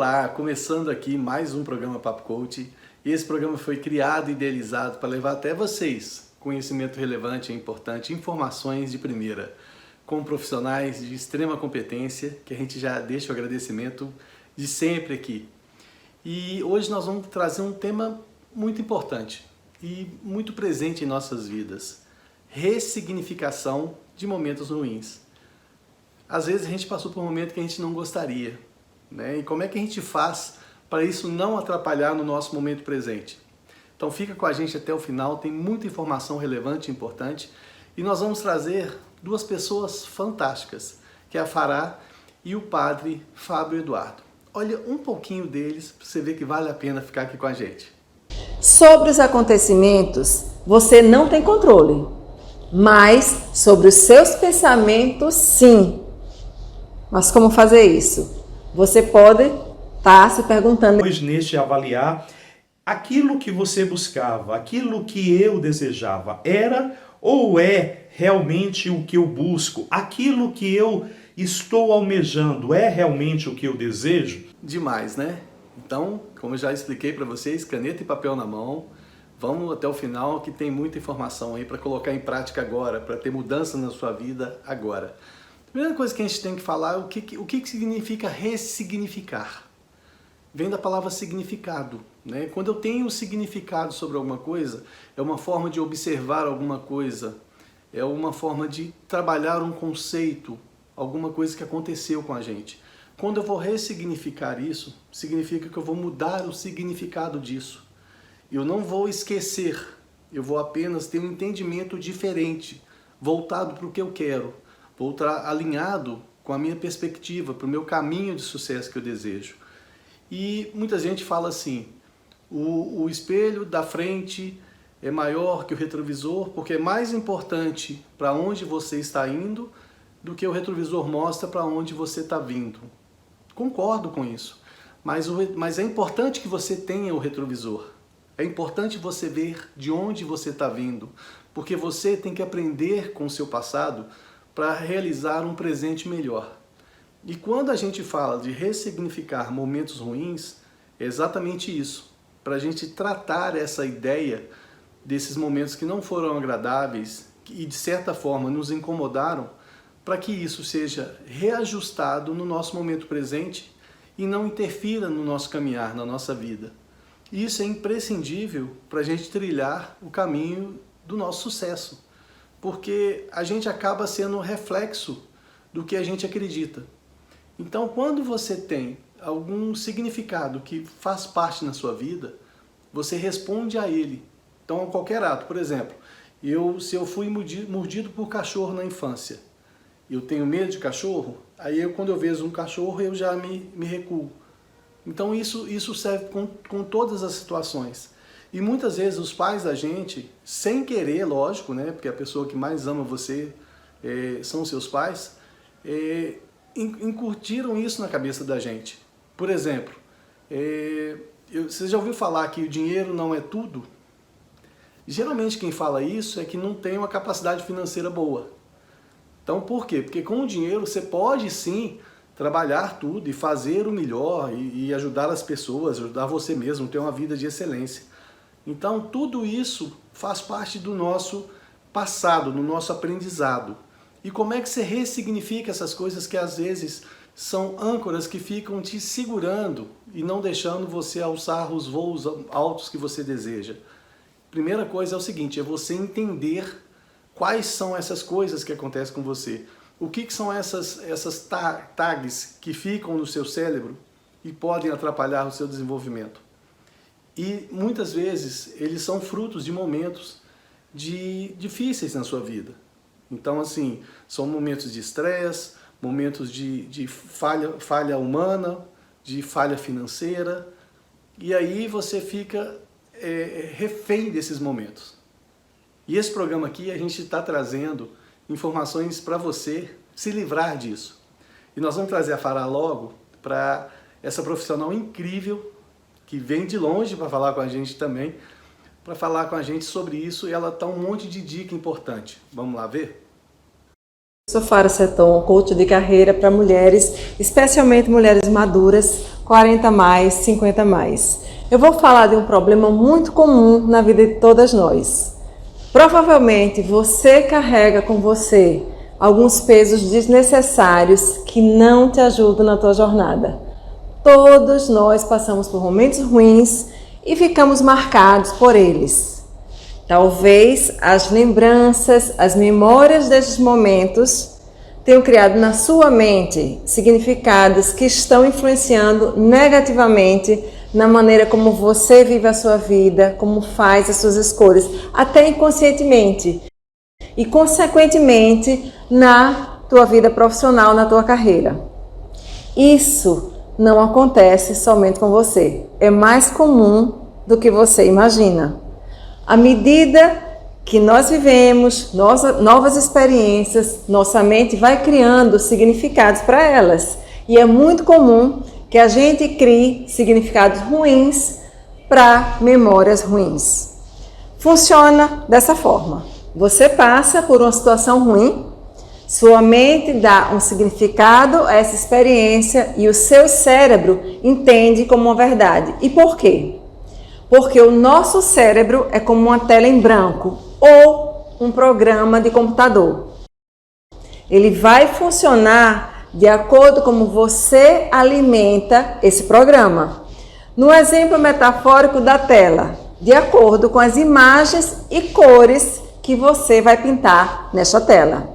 Olá, começando aqui mais um programa Papo Coach. Esse programa foi criado e idealizado para levar até vocês conhecimento relevante e importante, informações de primeira, com profissionais de extrema competência, que a gente já deixa o agradecimento de sempre aqui. E hoje nós vamos trazer um tema muito importante e muito presente em nossas vidas: ressignificação de momentos ruins. Às vezes a gente passou por um momento que a gente não gostaria, né? E como é que a gente faz para isso não atrapalhar no nosso momento presente? Então fica com a gente até o final, tem muita informação relevante e importante. E nós vamos trazer duas pessoas fantásticas, que é a Fará e o padre Fábio Eduardo. Olha um pouquinho deles para você ver que vale a pena ficar aqui com a gente. Sobre os acontecimentos, você não tem controle, mas sobre os seus pensamentos, sim. Mas como fazer isso? Você pode estar se perguntando. Hoje, neste avaliar, aquilo que você buscava, aquilo que eu desejava, era ou é realmente o que eu busco? Aquilo que eu estou almejando é realmente o que eu desejo? Demais, né? Então, como eu já expliquei para vocês, caneta e papel na mão, vamos até o final que tem muita informação aí para colocar em prática agora, para ter mudança na sua vida agora. A primeira coisa que a gente tem que falar é o que significa ressignificar. Vem da palavra significado, né? Quando eu tenho um significado sobre alguma coisa, é uma forma de observar alguma coisa, é uma forma de trabalhar um conceito, alguma coisa que aconteceu com a gente. Quando eu vou ressignificar isso, significa que eu vou mudar o significado disso. Eu não vou esquecer, eu vou apenas ter um entendimento diferente, voltado para o que eu quero. Vou estar alinhado com a minha perspectiva, para o meu caminho de sucesso que eu desejo. E muita gente fala assim, o espelho da frente é maior que o retrovisor, porque é mais importante para onde você está indo do que o retrovisor mostra para onde você está vindo. Concordo com isso, mas é importante que você tenha o retrovisor. É importante você ver de onde você está vindo, porque você tem que aprender com o seu passado para realizar um presente melhor. E quando a gente fala de ressignificar momentos ruins, é exatamente isso, para a gente tratar essa ideia desses momentos que não foram agradáveis e de certa forma nos incomodaram, para que isso seja reajustado no nosso momento presente e não interfira no nosso caminhar, na nossa vida. E isso é imprescindível para a gente trilhar o caminho do nosso sucesso, porque a gente acaba sendo um reflexo do que a gente acredita. Então, quando você tem algum significado que faz parte na sua vida, você responde a ele. Então, a qualquer ato, por exemplo, se eu fui mordido por cachorro na infância, eu tenho medo de cachorro, aí quando eu vejo um cachorro eu já me recuo. Então isso serve com todas as situações. E muitas vezes os pais da gente, sem querer, lógico, né, porque a pessoa que mais ama você são os seus pais, incutiram isso na cabeça da gente. Por exemplo, você já ouviu falar que o dinheiro não é tudo? Geralmente quem fala isso é que não tem uma capacidade financeira boa. Então por quê? Porque com o dinheiro você pode sim trabalhar tudo e fazer o melhor e ajudar as pessoas, ajudar você mesmo, ter uma vida de excelência. Então tudo isso faz parte do nosso passado, do nosso aprendizado. E como é que você ressignifica essas coisas que às vezes são âncoras que ficam te segurando e não deixando você alçar os voos altos que você deseja? Primeira coisa é o seguinte, é você entender quais são essas coisas que acontecem com você. O que são essas tags que ficam no seu cérebro e podem atrapalhar o seu desenvolvimento? E muitas vezes eles são frutos de momentos difíceis na sua vida. Então, assim, são momentos de estresse, momentos de falha humana, de falha financeira, e aí você fica refém desses momentos. E esse programa aqui a gente está trazendo informações para você se livrar disso. E nós vamos trazer a Fará logo para essa profissional incrível que vem de longe para falar com a gente também, para falar com a gente sobre isso, e ela dá um monte de dica importante. Vamos lá ver? Sou Fará Seton, coach de carreira para mulheres, especialmente mulheres maduras, 40 mais, 50 mais. Eu vou falar de um problema muito comum na vida de todas nós. Provavelmente você carrega com você alguns pesos desnecessários que não te ajudam na tua jornada. Todos nós passamos por momentos ruins e ficamos marcados por eles. Talvez as lembranças, as memórias desses momentos tenham criado na sua mente significados que estão influenciando negativamente na maneira como você vive a sua vida, como faz as suas escolhas, até inconscientemente e, consequentemente, na tua vida profissional, na tua carreira. Isso não acontece somente com você, é mais comum do que você imagina. À medida que nós vivemos novas experiências, nossa mente vai criando significados para elas. E é muito comum que a gente crie significados ruins para memórias ruins. Funciona dessa forma. Você passa por uma situação ruim, sua mente dá um significado a essa experiência e o seu cérebro entende como uma verdade. E por quê? Porque o nosso cérebro é como uma tela em branco ou um programa de computador. Ele vai funcionar de acordo com como você alimenta esse programa. No exemplo metafórico da tela, de acordo com as imagens e cores que você vai pintar nesta tela.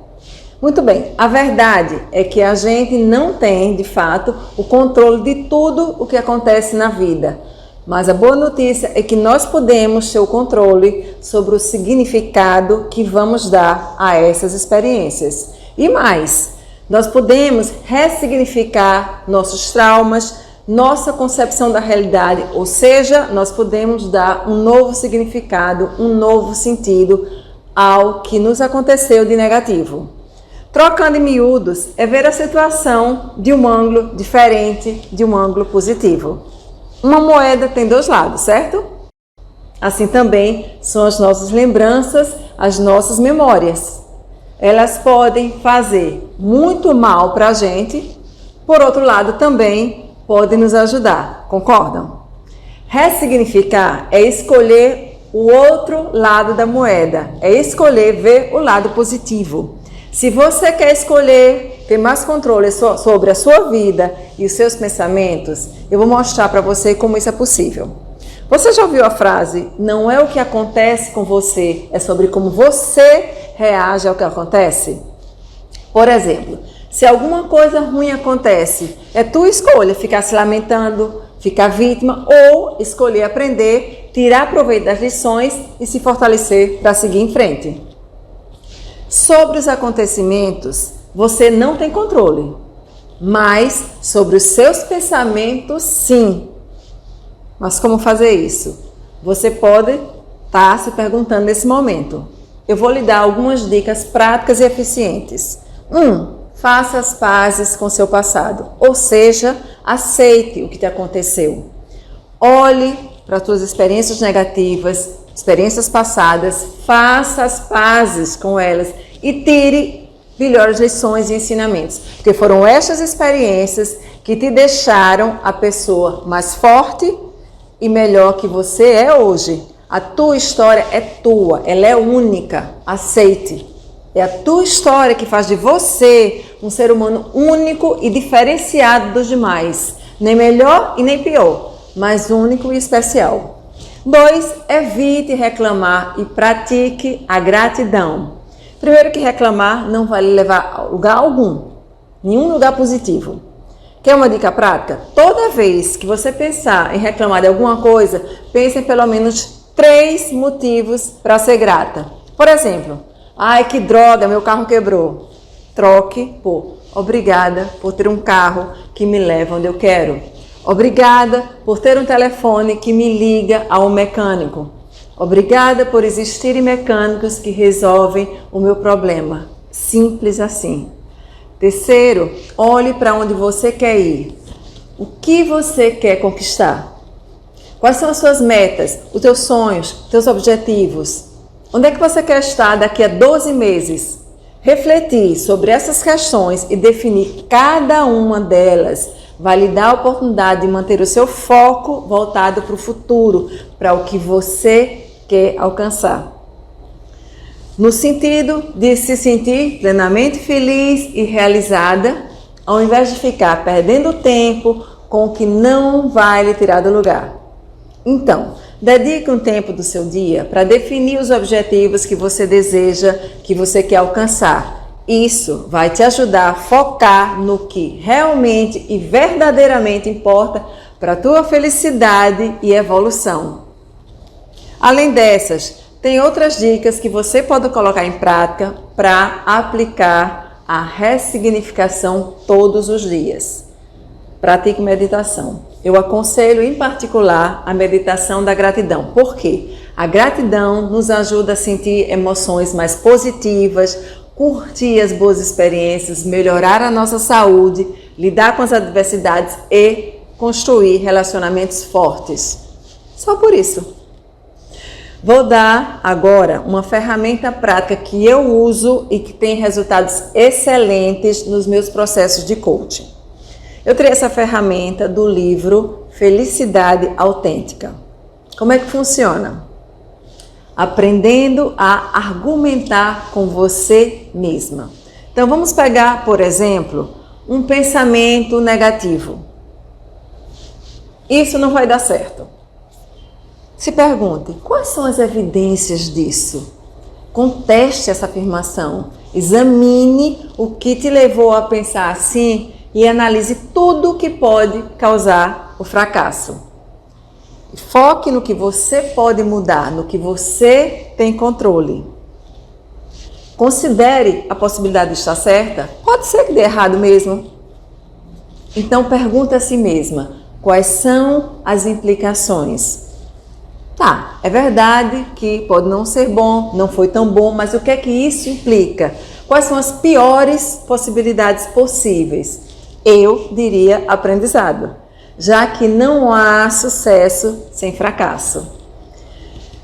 Muito bem, a verdade é que a gente não tem, de fato, o controle de tudo o que acontece na vida. Mas a boa notícia é que nós podemos ter o controle sobre o significado que vamos dar a essas experiências. E mais, nós podemos ressignificar nossos traumas, nossa concepção da realidade, ou seja, nós podemos dar um novo significado, um novo sentido ao que nos aconteceu de negativo. Trocando em miúdos, é ver a situação de um ângulo diferente, de um ângulo positivo. Uma moeda tem dois lados, certo? Assim também são as nossas lembranças, as nossas memórias. Elas podem fazer muito mal para a gente, por outro lado também podem nos ajudar, concordam? Ressignificar é escolher o outro lado da moeda, é escolher ver o lado positivo. Se você quer escolher ter mais controle sobre a sua vida e os seus pensamentos, eu vou mostrar para você como isso é possível. Você já ouviu a frase, não é o que acontece com você, é sobre como você reage ao que acontece? Por exemplo, se alguma coisa ruim acontece, é tua escolha ficar se lamentando, ficar vítima ou escolher aprender, tirar proveito das lições e se fortalecer para seguir em frente. Sobre os acontecimentos, você não tem controle, mas sobre os seus pensamentos, sim. Mas como fazer isso? Você pode estar se perguntando nesse momento. Eu vou lhe dar algumas dicas práticas e eficientes. 1. Faça as pazes com seu passado, ou seja, aceite o que te aconteceu. Olhe para as suas experiências negativas, experiências passadas, faça as pazes com elas e tire melhores lições e ensinamentos, porque foram estas experiências que te deixaram a pessoa mais forte e melhor que você é hoje. A tua história é tua, ela é única, aceite. É a tua história que faz de você um ser humano único e diferenciado dos demais, nem melhor e nem pior, mas único e especial. 2. Evite reclamar e pratique a gratidão. Primeiro que reclamar não vai lhe levar a lugar algum, nenhum lugar positivo. Quer uma dica prática? Toda vez que você pensar em reclamar de alguma coisa, pense em pelo menos 3 motivos para ser grata. Por exemplo, ai que droga, meu carro quebrou. Troque por obrigada por ter um carro que me leva onde eu quero. Obrigada por ter um telefone que me liga a um mecânico. Obrigada por existirem mecânicos que resolvem o meu problema. Simples assim. Terceiro, olhe para onde você quer ir. O que você quer conquistar? Quais são as suas metas, os teus sonhos, os teus objetivos? Onde é que você quer estar daqui a 12 meses? Refletir sobre essas questões e definir cada uma delas vai lhe dar a oportunidade de manter o seu foco voltado para o futuro, para o que você quer alcançar. No sentido de se sentir plenamente feliz e realizada, ao invés de ficar perdendo tempo com o que não vai lhe tirar do lugar. Então, dedique um tempo do seu dia para definir os objetivos que você deseja, que você quer alcançar. Isso vai te ajudar a focar no que realmente e verdadeiramente importa para a tua felicidade e evolução. Além dessas, tem outras dicas que você pode colocar em prática para aplicar a ressignificação todos os dias. Pratique meditação. Eu aconselho em particular a meditação da gratidão. Por quê? A gratidão nos ajuda a sentir emoções mais positivas, curtir as boas experiências, melhorar a nossa saúde, lidar com as adversidades e construir relacionamentos fortes. Só por isso. Vou dar agora uma ferramenta prática que eu uso e que tem resultados excelentes nos meus processos de coaching. Eu tirei essa ferramenta do livro Felicidade Autêntica. Como é que funciona? Aprendendo a argumentar com você mesma. Então vamos pegar, por exemplo, um pensamento negativo. Isso não vai dar certo. Se pergunte, quais são as evidências disso? Conteste essa afirmação, examine o que te levou a pensar assim e analise tudo o que pode causar o fracasso. Foque no que você pode mudar, no que você tem controle. Considere a possibilidade de estar certa. Pode ser que dê errado mesmo. Então pergunte a si mesma, quais são as implicações? Tá, é verdade que pode não ser bom, não foi tão bom, mas o que é que isso implica? Quais são as piores possibilidades possíveis? Eu diria aprendizado, já que não há sucesso sem fracasso.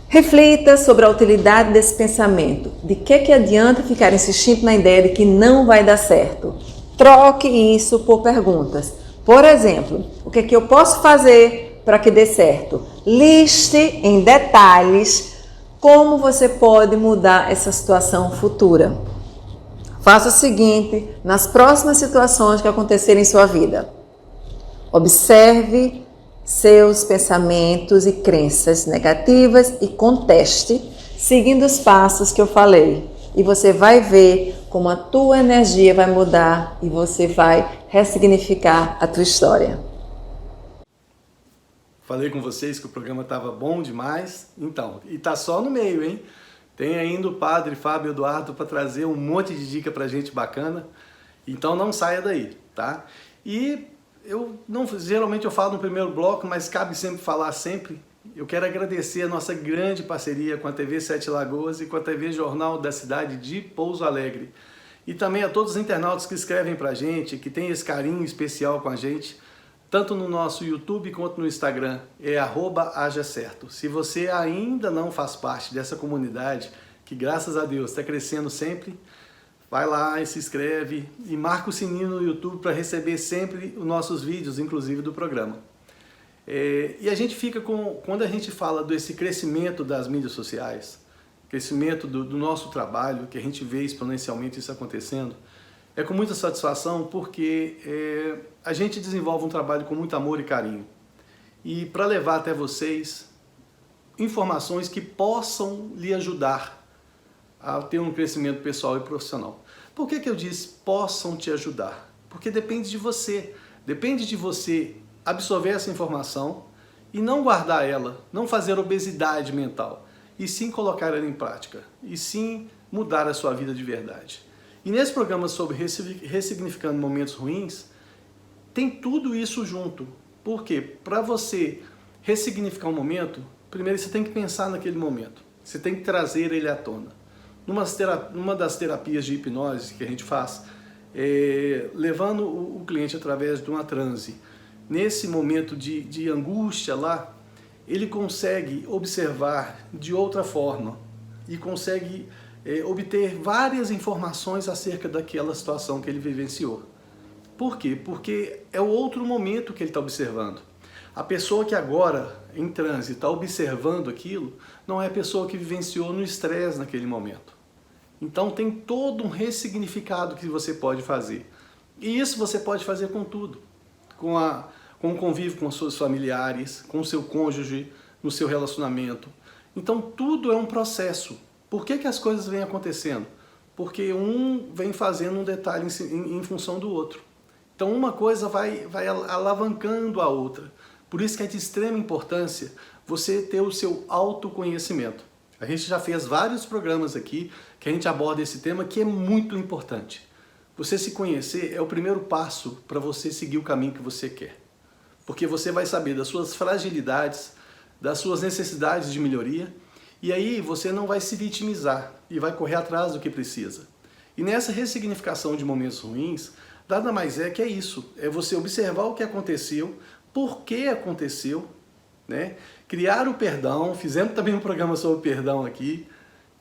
Reflita sobre a utilidade desse pensamento. De que adianta ficar insistindo na ideia de que não vai dar certo? Troque isso por perguntas. Por exemplo, o que é que eu posso fazer para que dê certo? Liste em detalhes como você pode mudar essa situação futura. Faça o seguinte nas próximas situações que acontecerem em sua vida. Observe seus pensamentos e crenças negativas e conteste, seguindo os passos que eu falei. E você vai ver como a tua energia vai mudar e você vai ressignificar a tua história. Falei com vocês que o programa estava bom demais. Então, e tá só no meio, hein? Tem ainda o padre Fábio Eduardo para trazer um monte de dica pra gente bacana. Então não saia daí, tá? E geralmente eu falo no primeiro bloco, mas cabe sempre falar sempre. Eu quero agradecer a nossa grande parceria com a TV Sete Lagoas e com a TV Jornal da Cidade de Pouso Alegre. E também a todos os internautas que escrevem pra gente, que tem esse carinho especial com a gente, tanto no nosso YouTube quanto no Instagram, é @hajacerto. Se você ainda não faz parte dessa comunidade, que graças a Deus está crescendo sempre, vai lá e se inscreve e marca o sininho no YouTube para receber sempre os nossos vídeos, inclusive do programa. E a gente fica quando a gente fala desse crescimento das mídias sociais, crescimento do nosso trabalho, que a gente vê exponencialmente isso acontecendo, é com muita satisfação porque a gente desenvolve um trabalho com muito amor e carinho. E para levar até vocês informações que possam lhe ajudar a ter um crescimento pessoal e profissional. Por que eu disse possam te ajudar? Porque depende de você. Depende de você absorver essa informação e não guardar ela, não fazer obesidade mental, e sim colocar ela em prática, e sim mudar a sua vida de verdade. E nesse programa sobre ressignificando momentos ruins, tem tudo isso junto. Por quê? Para você ressignificar um momento, primeiro você tem que pensar naquele momento. Você tem que trazer ele à tona. Numa das terapias de hipnose que a gente faz, levando o cliente através de uma transe, nesse momento de angústia lá, ele consegue observar de outra forma e consegue obter várias informações acerca daquela situação que ele vivenciou. Por quê? Porque é o outro momento que ele está observando. A pessoa que agora, em transe, está observando aquilo, não é a pessoa que vivenciou no estresse naquele momento. Então tem todo um ressignificado que você pode fazer. E isso você pode fazer com tudo. Com o convívio com os seus familiares, com o seu cônjuge, no seu relacionamento. Então tudo é um processo. Por que as coisas vêm acontecendo? Porque um vem fazendo um detalhe em função do outro. Então uma coisa vai alavancando a outra. Por isso que é de extrema importância você ter o seu autoconhecimento. A gente já fez vários programas aqui que a gente aborda esse tema que é muito importante. Você se conhecer é o primeiro passo para você seguir o caminho que você quer. Porque você vai saber das suas fragilidades, das suas necessidades de melhoria, e aí você não vai se vitimizar e vai correr atrás do que precisa. E nessa ressignificação de momentos ruins, nada mais é que isso, é você observar o que aconteceu, por que aconteceu, né? Criar o perdão, fizemos também um programa sobre perdão aqui.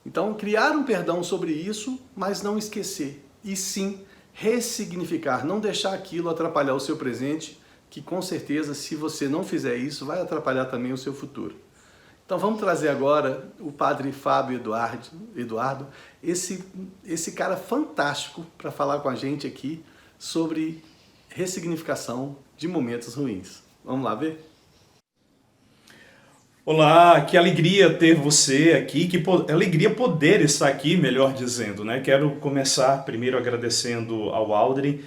Então, criar um perdão sobre isso, mas não esquecer. E sim, ressignificar, não deixar aquilo atrapalhar o seu presente, que com certeza, se você não fizer isso, vai atrapalhar também o seu futuro. Então vamos trazer agora o padre Fábio Eduardo, esse cara fantástico para falar com a gente aqui sobre ressignificação de momentos ruins. Vamos lá ver? Olá, que alegria ter você aqui, que alegria poder estar aqui, melhor dizendo, né? Quero começar primeiro agradecendo ao Aldrin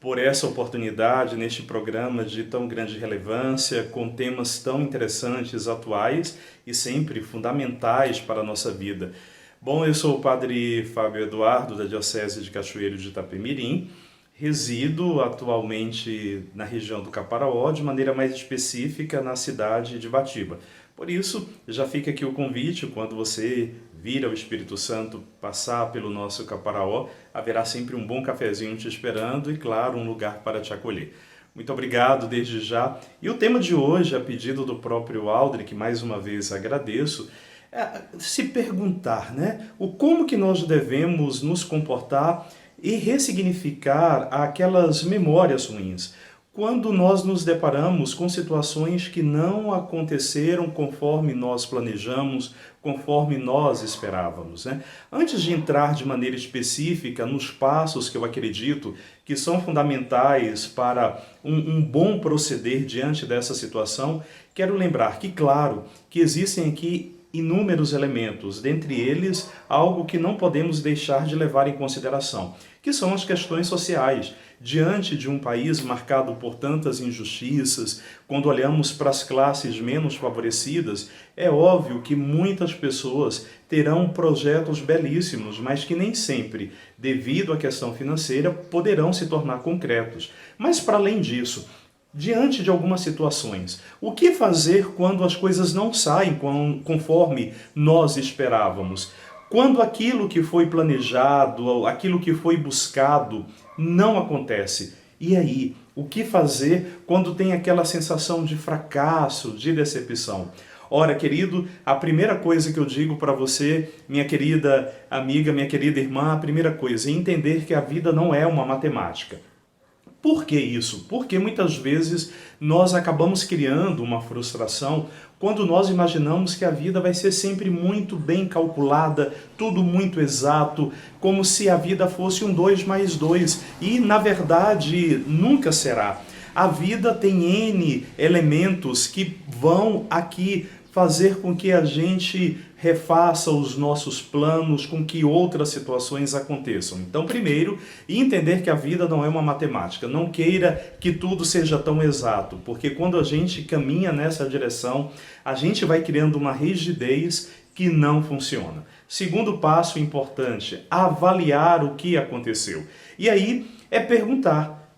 por essa oportunidade neste programa de tão grande relevância, com temas tão interessantes, atuais e sempre fundamentais para a nossa vida. Bom, eu sou o padre Fábio Eduardo, da Diocese de Cachoeiro de Itapemirim. Resido atualmente na região do Caparaó, de maneira mais específica na cidade de Batiba. Por isso, já fica aqui o convite, quando você vir ao Espírito Santo, passar pelo nosso Caparaó, haverá sempre um bom cafezinho te esperando e, claro, um lugar para te acolher. Muito obrigado desde já. E o tema de hoje, a pedido do próprio Aldrin, que mais uma vez agradeço, é se perguntar, né? Como que nós devemos nos comportar e ressignificar aquelas memórias ruins, quando nós nos deparamos com situações que não aconteceram conforme nós planejamos, conforme nós esperávamos, né? Antes de entrar de maneira específica nos passos que eu acredito que são fundamentais para um bom proceder diante dessa situação, quero lembrar que, claro, que existem aqui inúmeros elementos, dentre eles algo que não podemos deixar de levar em consideração, que são as questões sociais. Diante de um país marcado por tantas injustiças, quando olhamos para as classes menos favorecidas, é óbvio que muitas pessoas terão projetos belíssimos, mas que nem sempre, devido à questão financeira, poderão se tornar concretos. Mas para além disso, diante de algumas situações, o que fazer quando as coisas não saem conforme nós esperávamos? Quando aquilo que foi planejado, aquilo que foi buscado, não acontece. E aí, o que fazer quando tem aquela sensação de fracasso, de decepção? Ora, querido, a primeira coisa que eu digo para você, minha querida amiga, minha querida irmã, a primeira coisa é entender que a vida não é uma matemática. Por que isso? Porque muitas vezes nós acabamos criando uma frustração quando nós imaginamos que a vida vai ser sempre muito bem calculada, tudo muito exato, como se a vida fosse um 2 mais 2. E, na verdade, nunca será. A vida tem N elementos que vão aqui fazer com que a gente refaça os nossos planos, com que outras situações aconteçam. Então, primeiro, entender que a vida não é uma matemática. Não queira que tudo seja tão exato, porque quando a gente caminha nessa direção, a gente vai criando uma rigidez que não funciona. Segundo passo importante, avaliar o que aconteceu. E aí é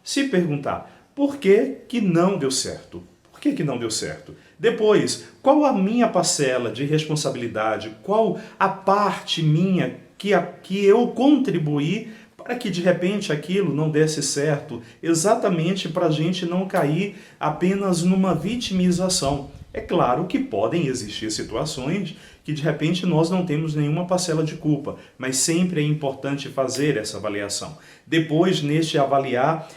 se perguntar, por que que não deu certo? Por que que não deu certo? Depois, qual a minha parcela de responsabilidade? Qual a parte minha que eu contribuí para que de repente aquilo não desse certo? Exatamente para a gente não cair apenas numa vitimização. É claro que podem existir situações que de repente nós não temos nenhuma parcela de culpa, mas sempre é importante fazer essa avaliação. Depois, neste avaliar,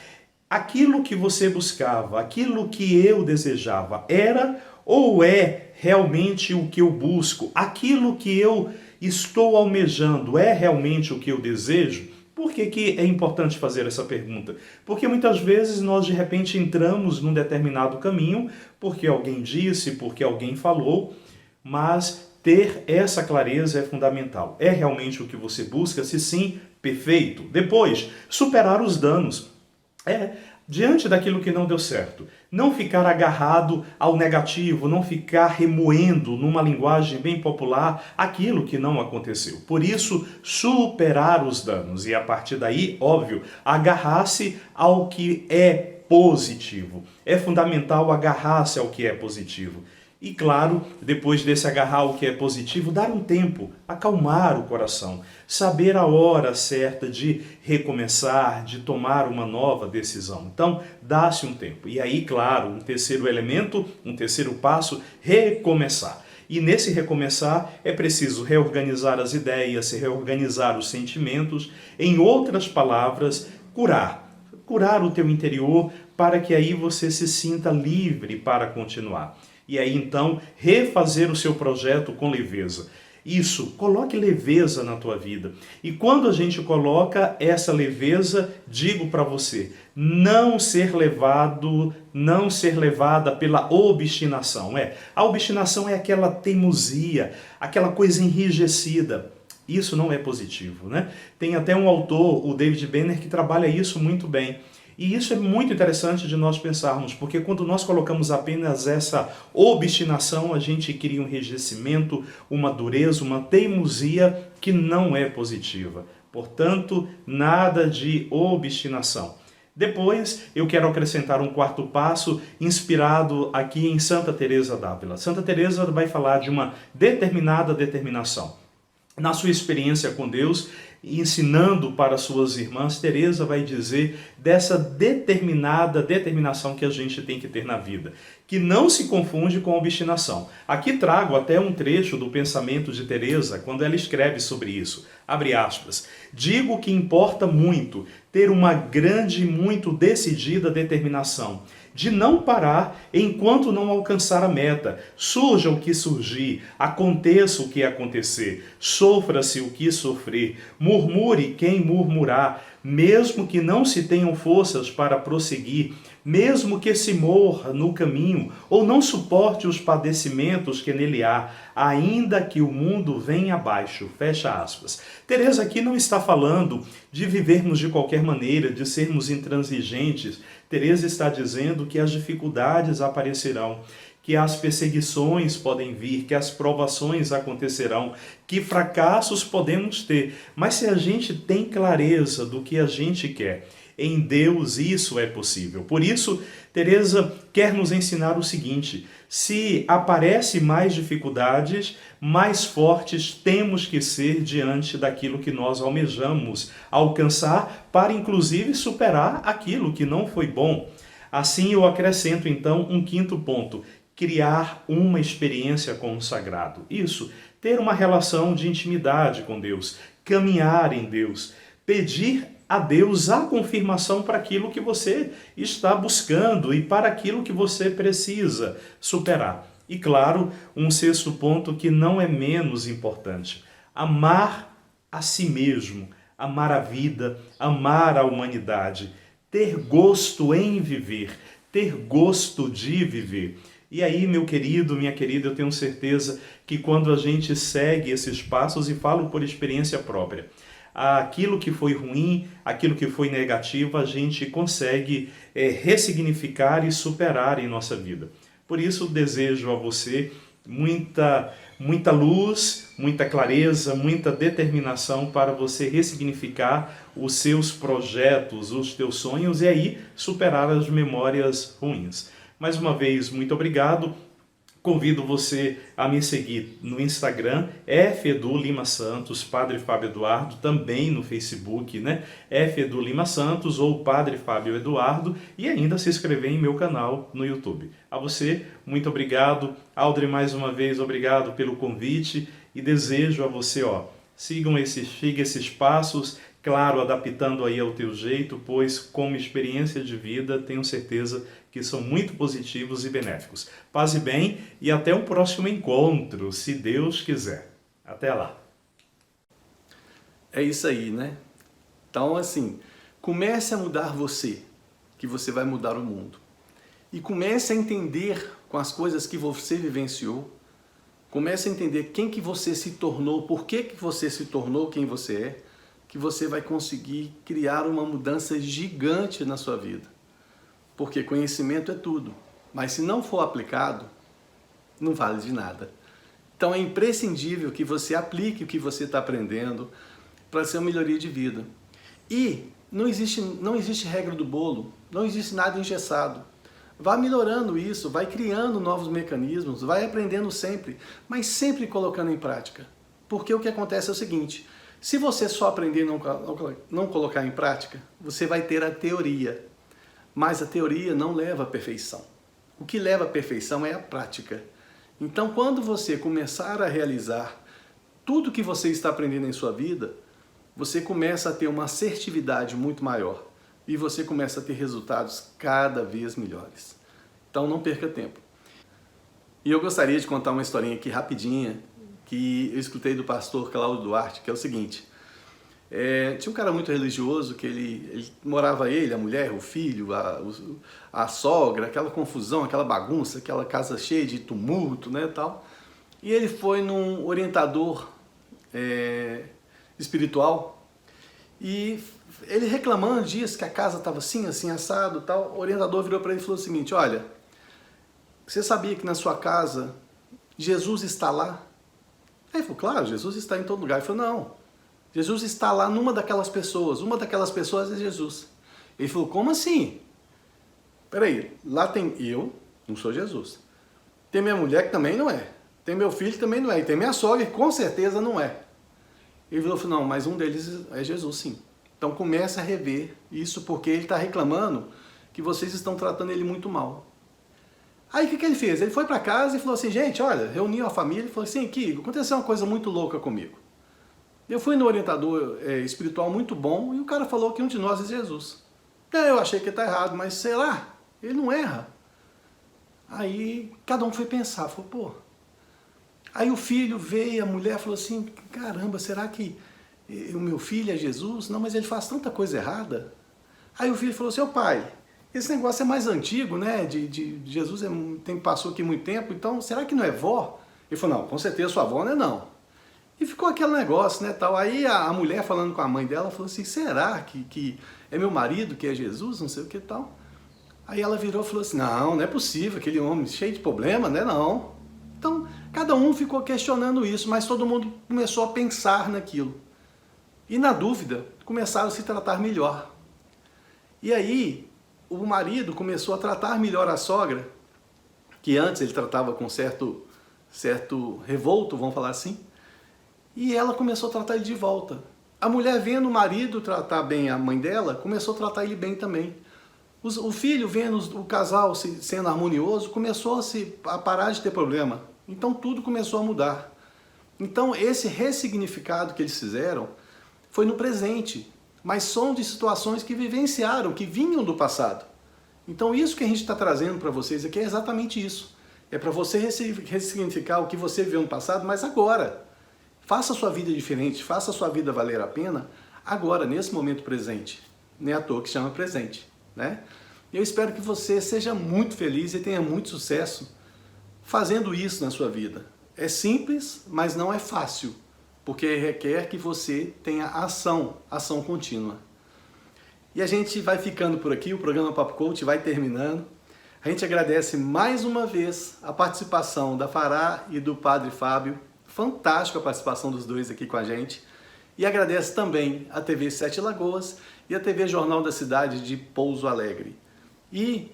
aquilo que você buscava, aquilo que eu desejava, era ou é realmente o que eu busco? Aquilo que eu estou almejando é realmente o que eu desejo? Por que é importante fazer essa pergunta? Porque muitas vezes nós de repente entramos num determinado caminho, porque alguém disse, porque alguém falou, mas ter essa clareza é fundamental. É realmente o que você busca? Se sim, perfeito. Depois, superar os danos. Diante daquilo que não deu certo, não ficar agarrado ao negativo, não ficar remoendo numa linguagem bem popular aquilo que não aconteceu. Por isso, superar os danos e a partir daí, óbvio, agarrar-se ao que é positivo. É fundamental agarrar-se ao que é positivo. E claro, depois desse agarrar ao que é positivo, dar um tempo, acalmar o coração, saber a hora certa de recomeçar, de tomar uma nova decisão. Então, dá-se um tempo. E aí, claro, um terceiro elemento, um terceiro passo, recomeçar. E nesse recomeçar é preciso reorganizar as ideias, reorganizar os sentimentos, em outras palavras, curar o teu interior para que aí você se sinta livre para continuar. E aí então refazer o seu projeto com leveza. Isso, coloque leveza na tua vida. E quando a gente coloca essa leveza, digo para você, não ser levada pela obstinação. A obstinação é aquela teimosia, aquela coisa enrijecida. Isso não é positivo, né? Tem até um autor, o David Benner, que trabalha isso muito bem. E isso é muito interessante de nós pensarmos, porque quando nós colocamos apenas essa obstinação, a gente cria um enrijecimento, uma dureza, uma teimosia que não é positiva. Portanto, nada de obstinação. Depois, eu quero acrescentar um quarto passo, inspirado aqui em Santa Teresa d'Ávila. Santa Teresa vai falar de uma determinada determinação. Na sua experiência com Deus, ensinando para suas irmãs, Teresa vai dizer dessa determinada determinação que a gente tem que ter na vida, que não se confunde com obstinação. Aqui trago até um trecho do pensamento de Teresa, quando ela escreve sobre isso. Abre aspas. Digo que importa muito ter uma grande e muito decidida determinação, de não parar enquanto não alcançar a meta. Surja o que surgir, aconteça o que acontecer, sofra-se o que sofrer, murmure quem murmurar, mesmo que não se tenham forças para prosseguir, mesmo que se morra no caminho ou não suporte os padecimentos que nele há, ainda que o mundo venha abaixo. Fecha aspas. Teresa aqui não está falando de vivermos de qualquer maneira, de sermos intransigentes. Teresa está dizendo que as dificuldades aparecerão, que as perseguições podem vir, que as provações acontecerão, que fracassos podemos ter. Mas se a gente tem clareza do que a gente quer, em Deus isso é possível. Por isso, Teresa quer nos ensinar o seguinte: se aparecem mais dificuldades, mais fortes temos que ser diante daquilo que nós almejamos alcançar, para inclusive superar aquilo que não foi bom. Assim eu acrescento então um quinto ponto: criar uma experiência com o sagrado. Isso, ter uma relação de intimidade com Deus, caminhar em Deus, pedir a Deus a confirmação para aquilo que você está buscando e para aquilo que você precisa superar. E claro, um sexto ponto que não é menos importante: amar a si mesmo, amar a vida, amar a humanidade, ter gosto em viver, ter gosto de viver. E aí, meu querido, minha querida, eu tenho certeza que quando a gente segue esses passos, e falo por experiência própria, aquilo que foi ruim, aquilo que foi negativo, a gente consegue ressignificar e superar em nossa vida. Por isso, desejo a você muita luz, muita clareza, muita determinação para você ressignificar os seus projetos, os teus sonhos e aí superar as memórias ruins. Mais uma vez, muito obrigado. Convido você a me seguir no Instagram, Fedu Lima Santos, Padre Fábio Eduardo, também no Facebook, né? Fedu Lima Santos ou Padre Fábio Eduardo, e ainda se inscrever em meu canal no YouTube. A você, muito obrigado. Aldre, mais uma vez, obrigado pelo convite e desejo a você, siga esses passos Claro, adaptando aí ao teu jeito, pois como experiência de vida, tenho certeza que são muito positivos e benéficos. Paz e bem e até o próximo encontro, se Deus quiser. Até lá. É isso aí, né? Então, assim, comece a mudar você, que você vai mudar o mundo. E comece a entender com as coisas que você vivenciou, comece a entender quem que você se tornou, por que que você se tornou quem você é, que você vai conseguir criar uma mudança gigante na sua vida. Porque conhecimento é tudo, mas se não for aplicado, não vale de nada. Então é imprescindível que você aplique o que você está aprendendo para ser uma melhoria de vida. E não existe regra do bolo, não existe nada engessado. Vá melhorando isso, vai criando novos mecanismos, vai aprendendo sempre, mas sempre colocando em prática. Porque o que acontece é o seguinte, se você só aprender e não colocar em prática, você vai ter a teoria, mas a teoria não leva à perfeição. O que leva à perfeição é a prática. Então, quando você começar a realizar tudo que você está aprendendo em sua vida, você começa a ter uma assertividade muito maior e você começa a ter resultados cada vez melhores. Então não perca tempo. E eu gostaria de contar uma historinha aqui rapidinha que eu escutei do pastor Cláudio Duarte, que é o seguinte. Tinha um cara muito religioso que ele morava a mulher, o filho, a sogra, aquela confusão, aquela bagunça, aquela casa cheia de tumulto, né, tal. E ele foi num orientador espiritual e ele reclamando disso, que a casa estava assim, assim, assado, tal. O orientador virou para ele e falou o seguinte, olha, você sabia que na sua casa Jesus está lá? Aí ele falou, claro, Jesus está em todo lugar. Ele falou, não, Jesus está lá numa daquelas pessoas, uma daquelas pessoas é Jesus. Ele falou, como assim? Peraí, lá tem eu, não sou Jesus. Tem minha mulher que também não é. Tem meu filho que também não é. E tem minha sogra que com certeza não é. Ele falou, não, mas um deles é Jesus sim. Então comece a rever isso porque ele está reclamando que vocês estão tratando ele muito mal. Aí o que ele fez? Ele foi para casa e falou assim, gente, olha, reuniu a família e falou assim, Kiko, aconteceu uma coisa muito louca comigo. Eu fui no orientador espiritual muito bom e o cara falou que um de nós é Jesus. Eu achei que está errado, mas sei lá, ele não erra. Aí cada um foi pensar, falou, pô. Aí o filho veio, a mulher falou assim, caramba, será que o meu filho é Jesus? Não, mas ele faz tanta coisa errada. Aí o filho falou assim, ô pai, esse negócio é mais antigo, né? De Jesus passou aqui muito tempo, então será que não é vó? Ele falou, não, com certeza sua avó não é não. E ficou aquele negócio, né, tal. Aí a mulher falando com a mãe dela, falou assim, será que é meu marido que é Jesus, não sei o que tal. Aí ela virou e falou assim, não é possível, aquele homem cheio de problema, né, não. Então, cada um ficou questionando isso, mas todo mundo começou a pensar naquilo. E na dúvida, começaram a se tratar melhor. E aí, o marido começou a tratar melhor a sogra, que antes ele tratava com certo revolto, vamos falar assim, e ela começou a tratar ele de volta. A mulher, vendo o marido tratar bem a mãe dela, começou a tratar ele bem também. O filho, vendo o casal sendo harmonioso, começou a parar de ter problema. Então tudo começou a mudar. Então esse ressignificado que eles fizeram foi no presente, mas são de situações que vivenciaram, que vinham do passado. Então isso que a gente está trazendo para vocês aqui é exatamente isso. É para você ressignificar o que você viveu no passado, mas agora. Faça a sua vida diferente, faça a sua vida valer a pena agora, nesse momento presente. Nem à toa que chama presente, né? Eu espero que você seja muito feliz e tenha muito sucesso fazendo isso na sua vida. É simples, mas não é fácil, porque requer que você tenha ação contínua. E a gente vai ficando por aqui, o programa Papo Coach vai terminando. A gente agradece mais uma vez a participação da Fará e do Padre Fábio. Fantástico a participação dos dois aqui com a gente. E agradece também a TV Sete Lagoas e a TV Jornal da Cidade de Pouso Alegre. E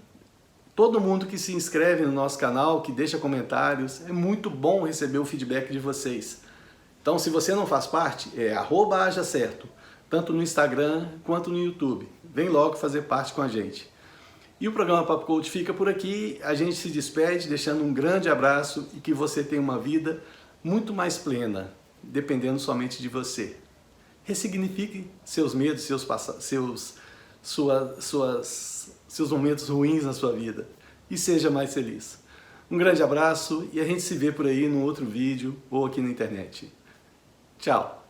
todo mundo que se inscreve no nosso canal, que deixa comentários, é muito bom receber o feedback de vocês. Então, se você não faz parte, é @ajacerto, tanto no Instagram quanto no YouTube. Vem logo fazer parte com a gente. E o programa Papo Coach fica por aqui. A gente se despede deixando um grande abraço e que você tenha uma vida muito mais plena, dependendo somente de você. ressignifique seus medos, seus momentos ruins na sua vida e seja mais feliz. Um grande abraço e a gente se vê por aí no outro vídeo ou aqui na internet. Tchau!